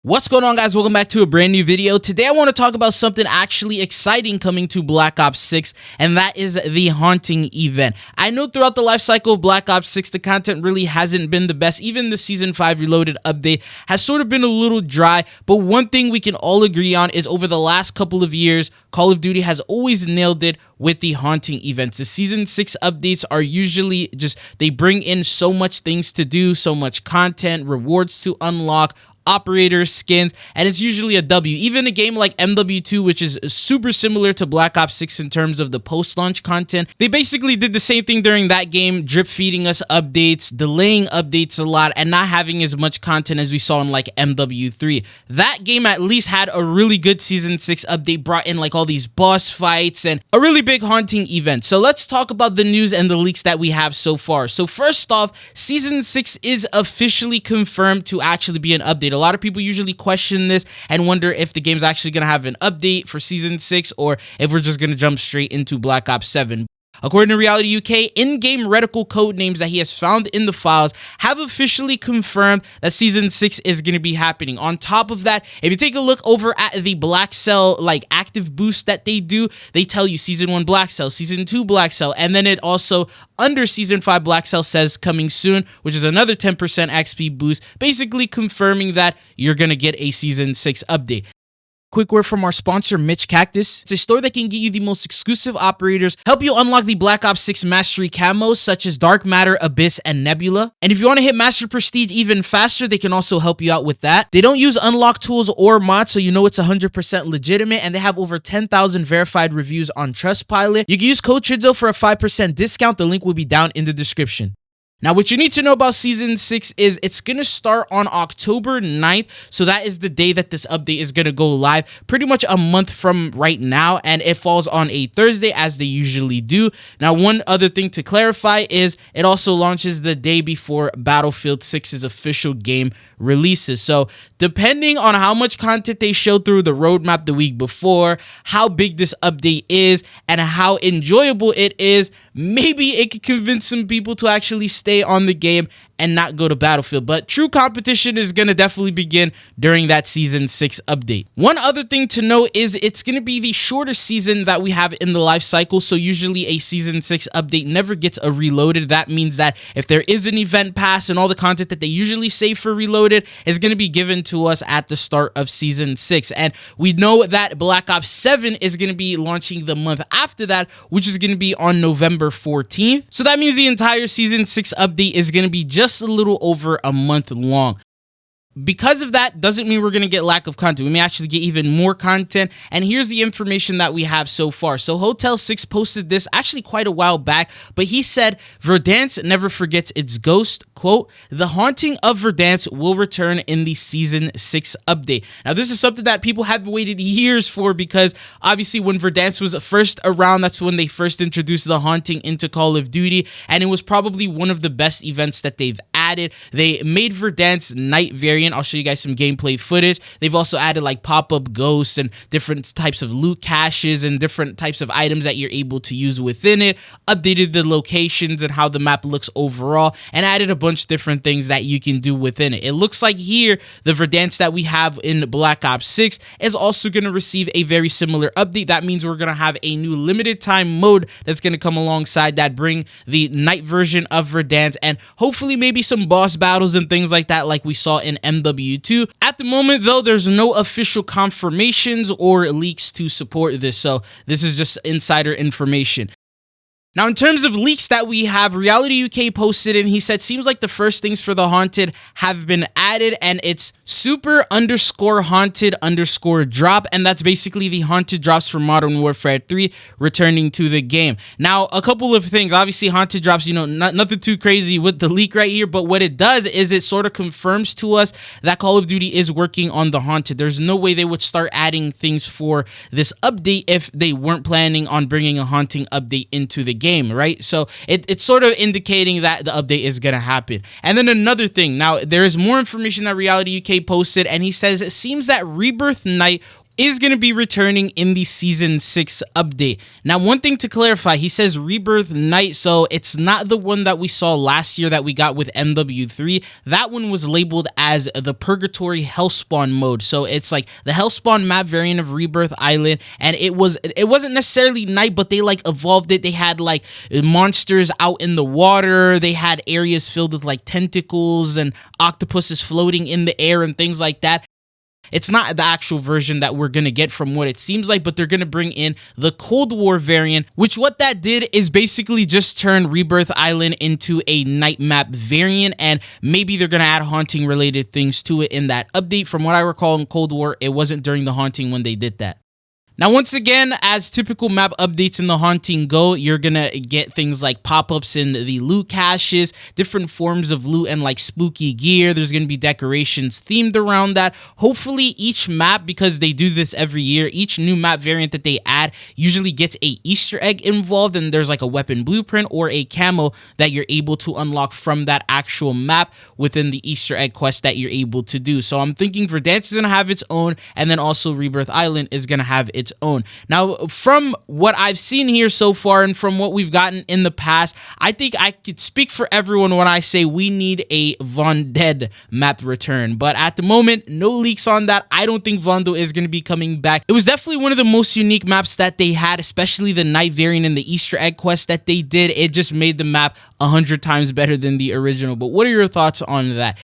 What's going on, guys? Welcome back to a brand new video. Today I want to talk about something actually exciting coming to Black Ops 6, and that is the haunting event. I know throughout the life cycle of Black Ops 6 the content really hasn't been the best. Even the Season 5 Reloaded update has sort of been a little dry, but one thing we can all agree on is over the last couple of years Call of Duty has always nailed it with the haunting events. The Season 6 updates are usually they bring in so much things to do, so much content, rewards to unlock, operators, skins, and it's usually a W. Even a game like MW2, which is super similar to Black Ops 6 in terms of the post-launch content, they basically did the same thing during that game, drip feeding us updates, delaying updates a lot, and not having as much content as we saw in like MW3. That game at least had a really good Season 6 update, brought in like all these boss fights and a really big haunting event. So let's talk about the news and the leaks that we have so far. So first off, Season 6 is officially confirmed to actually be an update. A lot of people usually question this and wonder if the game's actually going to have an update for Season 6 or if we're just going to jump straight into Black Ops 7. According to Reality UK, in-game reticle code names that he has found in the files have officially confirmed that Season 6 is going to be happening. On top of that, if you take a look over at the Black Cell active boost that they do, they tell you Season 1 Black Cell, Season 2 Black Cell, and then it also under Season 5 Black Cell says coming soon, which is another 10% XP boost, basically confirming that you're going to get a Season 6 update. Quick word from our sponsor, Mitch Cactus. It's a store that can get you the most exclusive operators, help you unlock the Black Ops 6 Mastery camos such as Dark Matter, Abyss, and Nebula. And if you want to hit Master Prestige even faster, they can also help you out with that. They don't use unlock tools or mods, so you know it's 100% legitimate, and they have over 10,000 verified reviews on Trustpilot. You can use code TRIDZO for a 5% discount. The link will be down in the description. Now, what you need to know about Season 6 is it's going to start on October 9th, so that is the day that this update is going to go live, pretty much a month from right now, and it falls on a Thursday, as they usually do. Now, one other thing to clarify is it also launches the day before Battlefield 6's official game releases. So, depending on how much content they show through the roadmap the week before, how big this update is, and how enjoyable it is, maybe it could convince some people to actually stay on the game and not go to Battlefield. But true competition is going to definitely begin during that Season 6 update. One other thing to note is it's going to be the shortest season that we have in the life cycle. So usually a Season 6 update never gets a Reloaded. That means that if there is an event pass and all the content that they usually save for Reloaded is going to be given to us at the start of Season 6. And we know that Black Ops 7 is going to be launching the month after that, which is going to be on November 14th. So that means the entire Season 6 update is going to be just a little over a month long. Because of that, doesn't mean we're going to get lack of content. We may actually get even more content. And here's the information that we have so far. So Hotel 6 posted this actually quite a while back, but he said, Verdansk never forgets its ghost. Quote, the haunting of Verdansk will return in the Season 6 update. Now, this is something that people have waited years for, because obviously when Verdansk was first around, that's when they first introduced the haunting into Call of Duty. And it was probably one of the best events that they've added. They made Verdansk night variant. I'll show you guys some gameplay footage. They've also added like pop-up ghosts and different types of loot caches and different types of items that you're able to use within it, updated the locations and how the map looks overall, and added a bunch of different things that you can do within it. It looks like here the Verdansk that we have in Black Ops 6 is also going to receive a very similar update. That means we're going to have a new limited time mode that's going to come alongside that, bring the night version of Verdansk, and hopefully maybe some boss battles and things like that like we saw in MW2. At the moment, though, there's no official confirmations or leaks to support this, so this is just insider information. Now, in terms of leaks that we have, Reality UK posted and he said, seems like the first things for the Haunted have been added, and it's super_haunted_drop, and that's basically the Haunted drops for Modern Warfare 3 returning to the game. Now, a couple of things. Obviously, Haunted drops, you know, nothing too crazy with the leak right here, but what it does is it sort of confirms to us that Call of Duty is working on the Haunted. There's no way they would start adding things for this update if they weren't planning on bringing a haunting update into the game, right? So it's sort of indicating that the update is going to happen. And then another thing, now there is more information that Reality UK posted, and he says it seems that Rebirth Night is going to be returning in the Season 6 update. Now, one thing to clarify, he says Rebirth Night, so it's not the one that we saw last year that we got with MW3. That one was labeled as the Purgatory Hellspawn mode, so it's like the Hellspawn map variant of Rebirth Island, and it wasn't necessarily night, but they like evolved it. They had like monsters out in the water, they had areas filled with like tentacles and octopuses floating in the air and things like that. It's not the actual version that we're going to get from what it seems like, but they're going to bring in the Cold War variant, which what that did is basically just turn Rebirth Island into a night map variant, and maybe they're going to add haunting related things to it in that update. From what I recall in Cold War, it wasn't during the haunting when they did that. Now, once again, as typical map updates in the haunting go, you're gonna get things like pop-ups in the loot caches, different forms of loot and like spooky gear. There's gonna be decorations themed around that. Hopefully each map, because they do this every year, each new map variant that they add usually gets a Easter egg involved, and there's like a weapon blueprint or a camo that you're able to unlock from that actual map within the Easter egg quest that you're able to do. So I'm thinking Verdansk is gonna have its own, and then also Rebirth Island is gonna have its own. Now, from what I've seen here so far and from what we've gotten in the past, I think I could speak for everyone when I say we need a Verdansk map return. But at the moment, no leaks on that. I don't think Verdansk is going to be coming back. It was definitely one of the most unique maps that they had, especially the night variant and the Easter egg quest that they did. It just made the map 100 times better than the original. But what are your thoughts on that?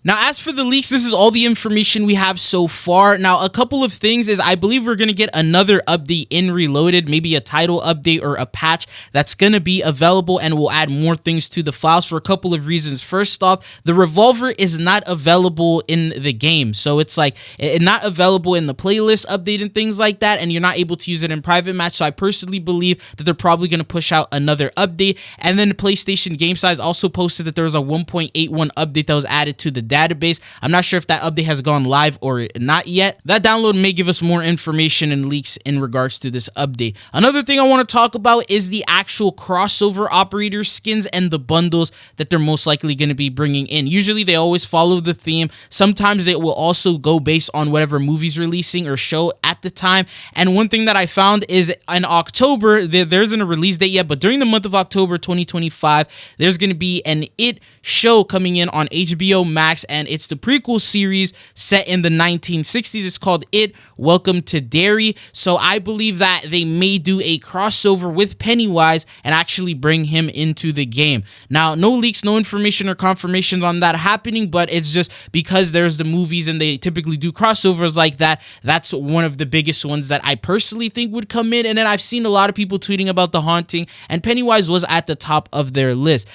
Now, as for the leaks, this is all the information we have so far. Now, a couple of things is I believe we're going to get another update in Reloaded, maybe a title update or a patch that's going to be available, and will add more things to the files for a couple of reasons. First off, the revolver is not available in the game, so it's like not available in the playlist update and things like that, and you're not able to use it in private match. So I personally believe that they're probably going to push out another update. And then the PlayStation Game Size also posted that there was a 1.81 update that was added to the database. I'm not sure if that update has gone live or not yet. That download may give us more information and leaks in regards to this update. Another thing I want to talk about is the actual crossover operator skins and the bundles that they're most likely going to be bringing in. Usually they always follow the theme. Sometimes it will also go based on whatever movie's releasing or show at the time. And one thing that I found is in October, there isn't a release date yet, but during the month of October 2025, there's going to be an It show coming in on HBO Max, and it's the prequel series set in the 1960s. It's called It, Welcome to Derry. So I believe that they may do a crossover with Pennywise and actually bring him into the game. Now, no leaks, no information or confirmations on that happening, but it's just because there's the movies and they typically do crossovers like that. That's one of the biggest ones that I personally think would come in. And then I've seen a lot of people tweeting about The Haunting, and Pennywise was at the top of their list.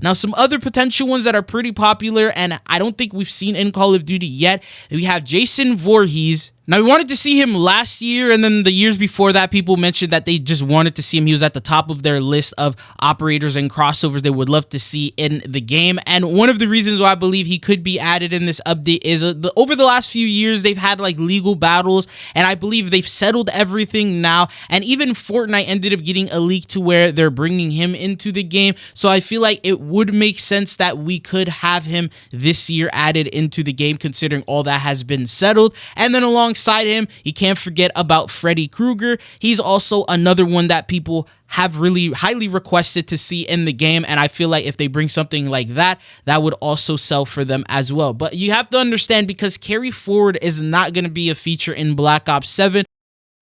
Now, some other potential ones that are pretty popular and I don't think we've seen in Call of Duty yet, we have Jason Voorhees. Now, we wanted to see him last year, and then the years before that, people mentioned that they just wanted to see him. He was at the top of their list of operators and crossovers they would love to see in the game. And one of the reasons why I believe he could be added in this update is over the last few years, they've had like legal battles, and I believe they've settled everything now. And even Fortnite ended up getting a leak to where they're bringing him into the game. So I feel like it would make sense that we could have him this year added into the game, considering all that has been settled. And then alongside him, you can't forget about Freddy Krueger. He's also another one that people have really highly requested to see in the game, and I feel like if they bring something like that, that would also sell for them as well. But you have to understand, because carry forward is not going to be a feature in Black Ops 7,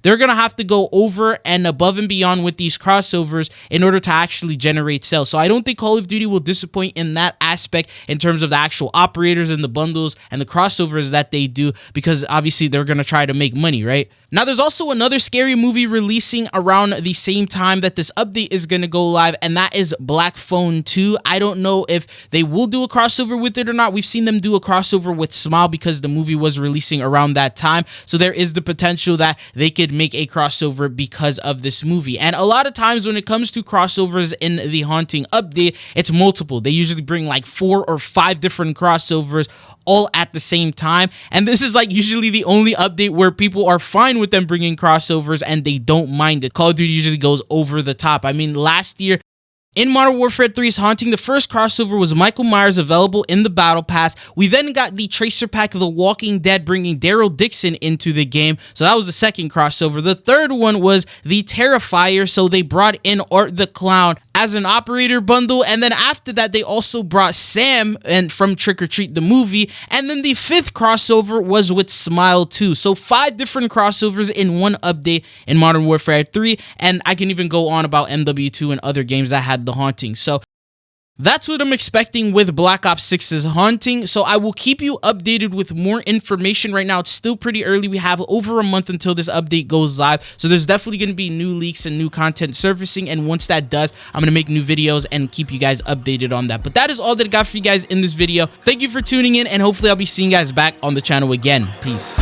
they're going to have to go over and above and beyond with these crossovers in order to actually generate sales. So I don't think Call of Duty will disappoint in that aspect in terms of the actual operators and the bundles and the crossovers that they do, because obviously they're going to try to make money, right? Now, there's also another scary movie releasing around the same time that this update is going to go live, and that is Black Phone 2. I don't know if they will do a crossover with it or not. We've seen them do a crossover with Smile because the movie was releasing around that time. So there is the potential that they could make a crossover because of this movie. And a lot of times when it comes to crossovers in the Haunting update, it's multiple. They usually bring like 4 or 5 different crossovers all at the same time, and this is like usually the only update where people are fine with them bringing crossovers and they don't mind it. Call of Duty usually goes over the top. I mean, last year In Modern Warfare 3's Haunting, the first crossover was Michael Myers available in the Battle Pass. We then got the Tracer Pack of The Walking Dead, bringing Daryl Dixon into the game. So that was the second crossover. The third one was the Terrifier. So they brought in Art the Clown as an operator bundle. And then after that, they also brought Sam and from Trick or Treat the movie. And then the fifth crossover was with Smile 2. So 5 different crossovers in one update in Modern Warfare 3. And I can even go on about MW2 and other games that had the Haunting. So that's what I'm expecting with Black Ops 6's Haunting. So I will keep you updated with more information. Right now, it's still pretty early. We have over a month until this update goes live. So there's definitely going to be new leaks and new content surfacing. And once that does, I'm going to make new videos and keep you guys updated on that. But that is all that I got for you guys in this video. Thank you for tuning in, and hopefully I'll be seeing you guys back on the channel again. Peace.